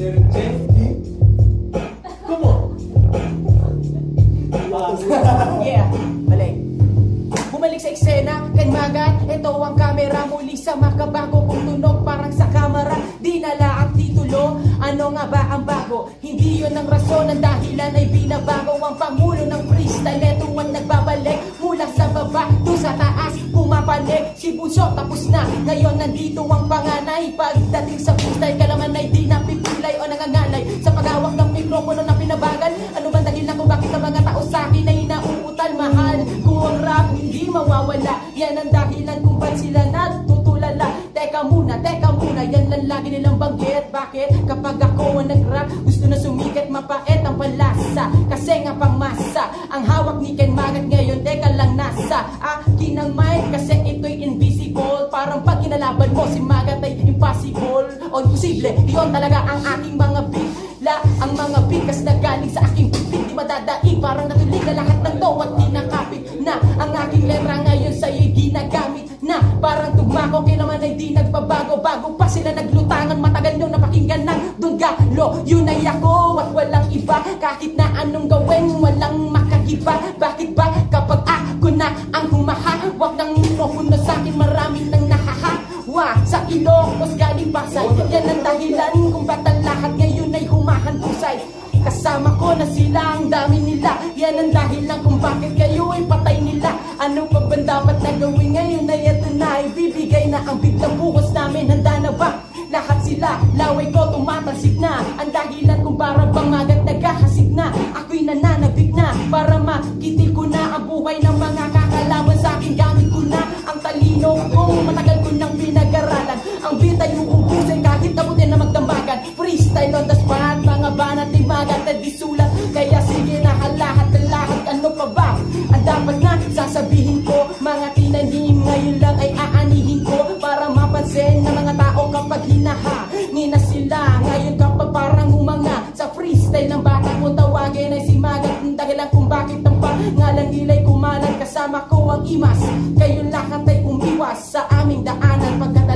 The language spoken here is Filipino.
Come on. Yeah, balik. Bumalik sa eksena, kanmagan. Ito ang kamera muli sa makabago kong tunog parang sa kamera. Dinala ang titulo, ano nga ba ang bago? Hindi yun ang rason, ang dahilan ay binabago. Ang pangulo ng freestyle, ito ang nagbabalik. Mula sa baba, doon sa taas, pumapalik. Si Bunso tapos na, ngayon nandito ang panganay. Pagdating sa freestyle, kalaman ay di napipilay o nangangalay. Sa paghawak ng mikropono na pinabagal, ano ba dahilan kung bakit ang mga tao sa akin ay nauutal? Mahal kung ang rap hindi mawawala, yan ang dahilan kung ba't sila natutulala. Teka muna, yan lang lagi nilang banggit. Bakit? Kapag ako ang nag-rap, gusto na sumikat, mapait ang palasa. Kasi nga pang masa, ang hawak ni Ken Magat ngayon, teka lang nasa akin ang mic, kasi ito'y invisible. Parang pag kinalaban mo si Magat ay impossible o imposible. Iyon talaga ang aking mga bigla, ang mga bigas na galing sa aking bibig, di madadaig. Parang natulig na lahat ng to at kinakapit na ang aking letra ngayon sa'yo'y ginagamit na parang tugma ko, naman ay di nagbabago. Bago pa sila naglutangan, matagal nyo napakinggan ng Dungalo. Yun ay ako at walang iba, kahit na anong gawin walang makakiba. Bakit ba kapag ako na ang humahawak ng mikropono sa'kin, maraming nang nahahawa sa Ilocos galing Pasay. Yan ang dahilan kung ba't ang lahat ngayon ay humahandusay. Kasama ko na sila, ang dami nila. Yan ang dahilan kung bakit kayo ay patay nila. Ano pa ba dapat na gawin ngayon ay ito na, ibibigay na ang biglang buhos namin. Handa na ba? Lahat sila, laway ko tumatalsik na. Ang dahilan kung para bang Magat naghahasik na. Ako'y nananabik na para makitil ko na ang buhay ng mga kakalaban sa akin. Gamit ko na ang talino ko, matagal ko nang pinag-aralan. Ang bitay uubusin kahit abutin na magdambagan. Freestyle on the spot, mga banat ni Magat na disulat. Kaya sige na lahat, ano pa ba ang dapat na sasabihin ko? Mga tinanim ngayon lang ay aanihin ko para mapansin ng mga tao kapag hinahangin na sila. Ngayon kapag parang humanga sa freestyle ng bata ko, tawagin ay si Magat. Ang dahilan kung bakit ang pangalan nila'y kumalat. Kasama ko ang imas, kayo lahat ay umiwas sa aming daanan. Pagkatapos